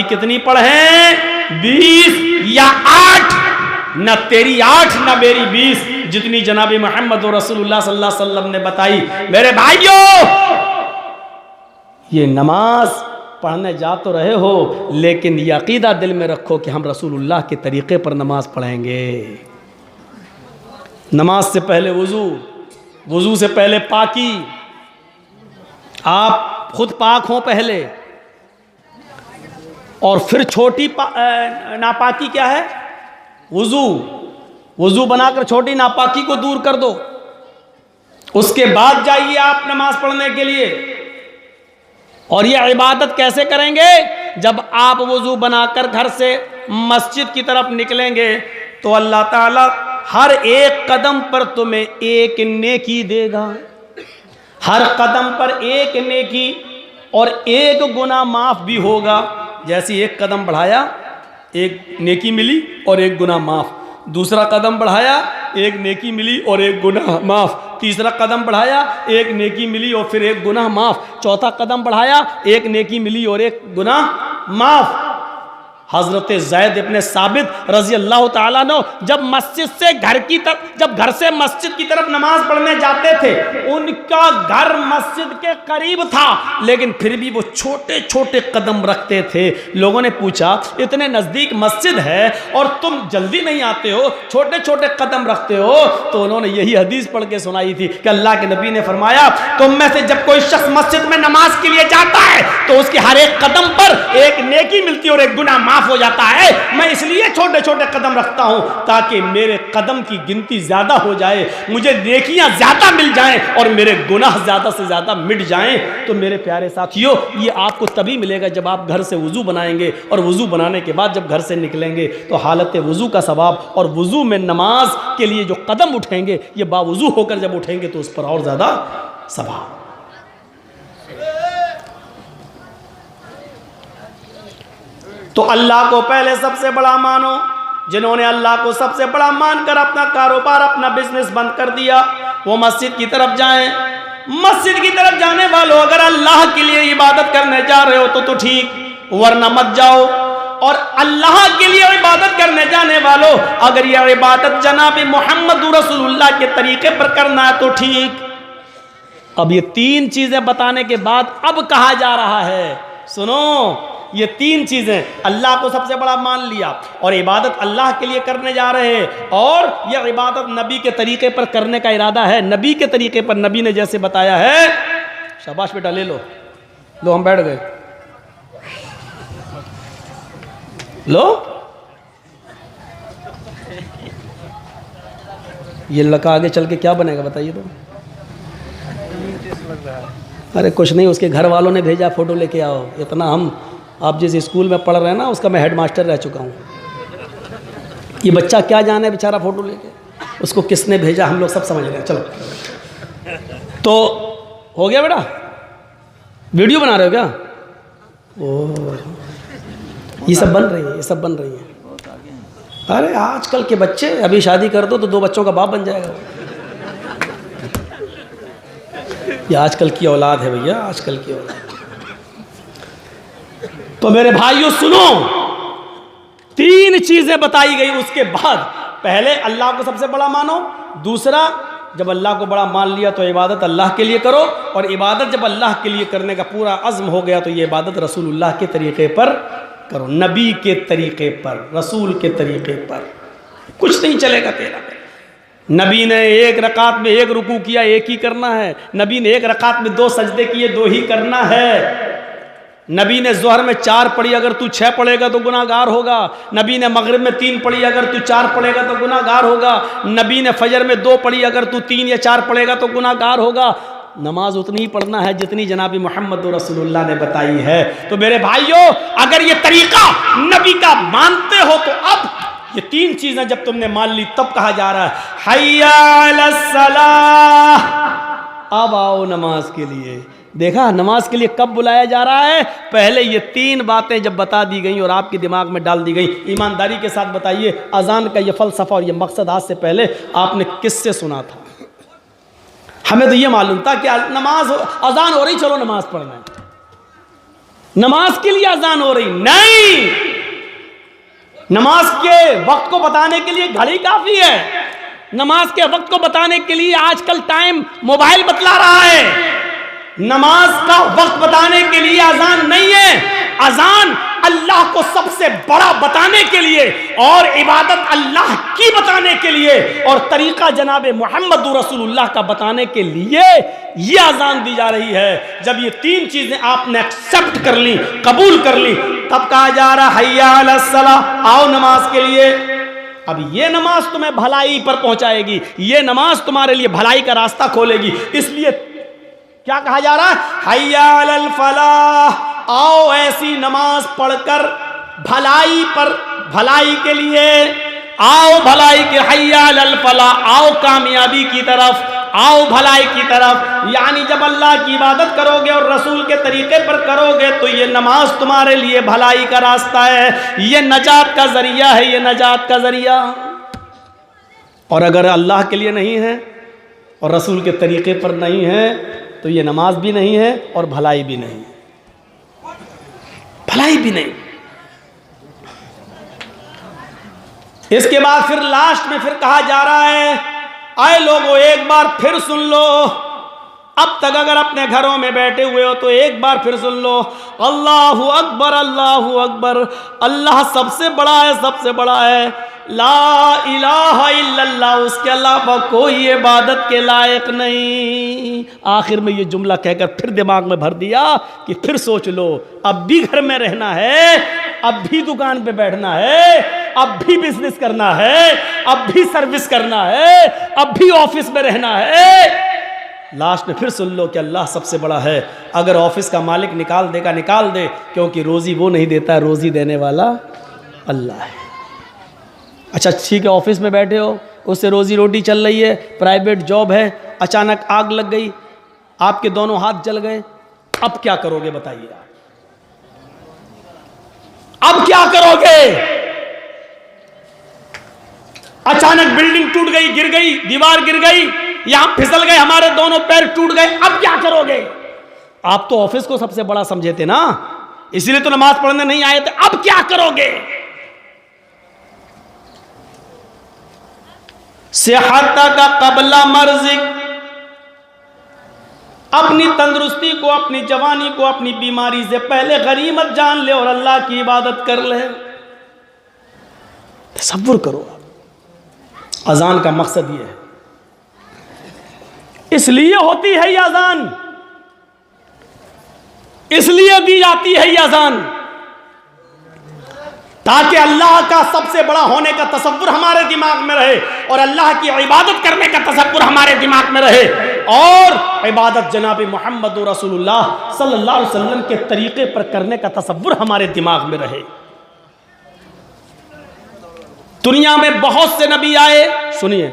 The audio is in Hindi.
कितनी पढ़े? 20 या 8? न तेरी 8 न मेरी 20, जितनी जनाबी मोहम्मद रसूलुल्लाह सल्लल्लाहु अलैहि वसल्लम ने बताई। मेरे भाइयों, ये नमाज पढ़ने जा तो रहे हो, लेकिन ये अकीदा दिल में रखो कि हम रसूलुल्लाह के तरीके पर नमाज पढ़ेंगे। नमाज से पहले वुजू, वुजू से पहले पाकी, आप खुद पाक हों पहले, और फिर छोटी नापाकी क्या है? वुजू। वुजू बनाकर छोटी नापाकी को दूर कर दो, उसके बाद जाइए आप नमाज पढ़ने के लिए। और ये इबादत कैसे करेंगे? जब आप वुजू बनाकर घर से मस्जिद की तरफ निकलेंगे तो अल्लाह ताला हर एक कदम पर तुम्हें एक नेकी देगा, हर कदम पर एक नेकी, और एक गुनाह माफ भी होगा। जैसे एक कदम बढ़ाया एक नेकी मिली और एक गुनाह माफ, दूसरा कदम बढ़ाया एक नेकी मिली और एक गुनाह माफ, तीसरा कदम बढ़ाया एक नेकी मिली और फिर एक गुनाह माफ, चौथा कदम बढ़ाया एक नेकी मिली और एक गुनाह माफ। हजरत ज़ैद इब्ने साबित रजी अल्लाह ताला अन्हु जब मस्जिद से घर की तरफ, जब घर से मस्जिद की तरफ नमाज पढ़ने जाते थे, उनका घर मस्जिद के करीब था, लेकिन फिर भी वो छोटे छोटे कदम रखते थे। लोगों ने पूछा, इतने नज़दीक मस्जिद है और तुम जल्दी नहीं आते हो, छोटे छोटे कदम रखते हो? तो उन्होंने यही हदीस पढ़ के सुनाई थी कि अल्लाह के नबी ने फरमाया, तुम में से जब कोई शख्स मस्जिद में नमाज के लिए जाता है तो उसके हर एक कदम पर एक नेकी मिलती है और एक गुनाह माफ हो जाता है। मैं इसलिए छोटे छोटे कदम रखता हूं ताकि मेरे कदम की गिनती ज्यादा हो जाए, मुझे नेकियां ज्यादा मिल जाएं और मेरे गुनाह ज्यादा से ज्यादा मिट जाएं। तो मेरे प्यारे साथियों, ये आपको तभी मिलेगा जब आप घर से वुजू बनाएंगे, और वुजू बनाने के बाद जब घर से निकलेंगे तो हालत वुजू का सवाब, और वुजू में नमाज के लिए जो कदम उठेंगे ये बावुजू होकर जब उठेंगे तो उस पर और ज्यादा सवाब। तो अल्लाह को पहले सबसे बड़ा मानो। जिन्होंने अल्लाह को सबसे बड़ा मानकर अपना कारोबार, अपना बिजनेस बंद कर दिया, वो मस्जिद की तरफ जाएं। मस्जिद की तरफ जाने वालों, अगर अल्लाह के लिए इबादत करने जा रहे हो तो ठीक, वरना मत जाओ। और अल्लाह के लिए इबादत करने जाने वालों, अगर यह इबादत जनाब मोहम्मद रसूलुल्लाह के तरीके पर करना है तो ठीक। अब ये 3 चीजें बताने के बाद अब कहा जा रहा है, सुनो, ये 3 चीजें, अल्लाह को सबसे बड़ा मान लिया और इबादत अल्लाह के लिए करने जा रहे हैं, और यह इबादत नबी के तरीके पर करने का इरादा है, नबी के तरीके पर, नबी ने जैसे बताया है। शाबाश बेटा, ले लो, लो हम बैठ गए, लो। ये लड़का आगे चल के क्या बनेगा बताइए तो? अरे कुछ नहीं, उसके घर वालों ने भेजा, फोटो लेके आओ। इतना हम, आप जिस स्कूल में पढ़ रहे हैं ना, उसका मैं हेडमास्टर रह चुका हूँ। ये बच्चा क्या जाने बेचारा फोटो लेके, उसको किसने भेजा हम लोग सब समझ रहे हैं। चलो, तो हो गया बेटा, वीडियो बना रहे हो क्या? ओह, ये सब बन रही है, ये सब बन रही है। अरे आजकल के बच्चे, अभी शादी कर दो तो 2 बच्चों का बाप बन जाएगा। ये आजकल की औलाद है भैया, आजकल की औलाद। तो मेरे भाइयों सुनो, 3 चीजें बताई गई। उसके बाद पहले अल्लाह को सबसे बड़ा मानो, दूसरा जब अल्लाह को बड़ा मान लिया तो इबादत अल्लाह के लिए करो, और इबादत जब अल्लाह के लिए करने का पूरा अज़्म हो गया तो ये इबादत रसूलुल्लाह के तरीके पर करो, नबी के तरीके पर, रसूल के तरीके पर। कुछ नहीं चलेगा तेरा। नबी ने 1 रकात में 1 रुकू किया, 1 ही करना है। नबी ने 1 रकात में 2 सजदे किए, 2 ही करना है। नबी ने ज़ोहर में 4 पढ़ी, अगर तू 6 पढ़ेगा तो गुनाहगार होगा। नबी ने मगरिब में 3 पढ़ी, अगर तू 4 पढ़ेगा तो गुनाहगार होगा। नबी ने फजर में 2 पढ़ी, अगर तू 3 या 4 पढ़ेगा तो गुनाहगार होगा। नमाज उतनी ही पढ़ना है जितनी जनाबी मोहम्मद रसूलुल्लाह ने बताई है। तो मेरे भाइयों, अगर ये तरीका नबी का मानते हो तो अब ये 3 चीजें जब तुमने मान ली तब कहा जा रहा है हय्या अलस सलाह, अब आओ नमाज के लिए। देखा नमाज के लिए कब बुलाया जा रहा है? पहले ये 3 बातें जब बता दी गई और आपके दिमाग में डाल दी गई। ईमानदारी के साथ बताइए, अजान का ये फलसफा और ये मकसद आज से पहले आपने किससे सुना था? हमें तो ये मालूम था कि नमाज अजान हो रही, चलो नमाज पढ़ना है। नमाज के लिए अजान हो रही नहीं, नमाज के वक्त को बताने के लिए घड़ी काफी है। नमाज के वक्त को बताने के लिए आजकल टाइम मोबाइल बतला रहा है। नमाज का वक्त बताने के लिए अजान नहीं है, अजान अल्लाह को सबसे बड़ा बताने के लिए और इबादत अल्लाह की बताने के लिए और तरीका जनाब मोहम्मद रसूलुल्लाह का बताने के लिए ये अजान दी जा रही है। जब ये तीन चीजें आपने एक्सेप्ट कर ली, कबूल कर ली, तब कहा जा रहा हय्या अलस सलाह, आओ नमाज के लिए। अब ये नमाज तुम्हें भलाई पर पहुंचाएगी, ये नमाज तुम्हारे लिए भलाई का रास्ता खोलेगी। इसलिए क्या कहा जा रहा है, हय्या अलल फलाह, आओ ऐसी नमाज पढ़कर भलाई पर, भलाई के लिए आओ, भलाई के, हय्या अलल फलाह, आओ कामयाबी की तरफ, आओ भलाई की तरफ। यानी जब अल्लाह की इबादत करोगे और रसूल के तरीके पर करोगे तो ये नमाज तुम्हारे लिए भलाई का रास्ता है, ये नजात का जरिया है, ये नजात का जरिया। और अगर अल्लाह के लिए नहीं है और रसूल के तरीके पर नहीं है तो ये नमाज भी नहीं है और भलाई भी नहीं, भलाई भी नहीं। इसके बाद फिर लास्ट में फिर कहा जा रहा है, आए लोगों एक बार फिर सुन लो, अब तक अगर अपने घरों में बैठे हुए हो तो एक बार फिर सुन लो, अल्लाहु अकबर, अल्लाहु अकबर, अल्लाह सबसे बड़ा है, सबसे बड़ा है, ला इलाहा इल्लल्लाह, उसके अलावा कोई इबादत के लायक नहीं। आखिर में ये जुमला कहकर फिर दिमाग में भर दिया कि फिर सोच लो, अब भी घर में रहना है, अब भी दुकान पे बैठना है, अब भी बिजनेस करना है, अब भी सर्विस करना है, अब भी ऑफिस में रहना है। लास्ट में फिर सुन लो कि अल्लाह सबसे बड़ा है। अगर ऑफिस का मालिक निकाल देगा निकाल दे, क्योंकि रोजी वो नहीं देता, रोजी देने वाला अल्लाह है। अच्छा ठीक है, ऑफिस में बैठे हो, उससे रोजी रोटी चल रही है, प्राइवेट जॉब है, अचानक आग लग गई, आपके दोनों हाथ जल गए, अब क्या करोगे बताइए? अब क्या करोगे? अचानक बिल्डिंग टूट गई, गिर गई, दीवार गिर गई, यहां फिसल गए, हमारे दोनों पैर टूट गए, अब क्या करोगे? आप तो ऑफिस को सबसे बड़ा समझे थे ना, इसलिए तो नमाज पढ़ने नहीं आए थे। अब क्या करोगे? सेहत का कबला मर्जिक, अपनी तंदुरुस्ती को, अपनी जवानी को, अपनी बीमारी से पहले गनीमत जान ले और अल्लाह की इबादत कर ले। तसव्वुर करो, अजान का मकसद ये है, इसलिए होती है ये अजान, इसलिए दी जाती है ये अजान, ताकि अल्लाह का सबसे बड़ा होने का तसव्वुर हमारे दिमाग में रहे और अल्लाह की इबादत करने का तसव्वुर हमारे दिमाग में रहे और इबादत जनाब मोहम्मद रसूलुल्लाह सल्लल्लाहु अलैहि वसल्लम के तरीके पर करने का तसव्वुर हमारे दिमाग में रहे। दुनिया में बहुत से नबी आए, सुनिए,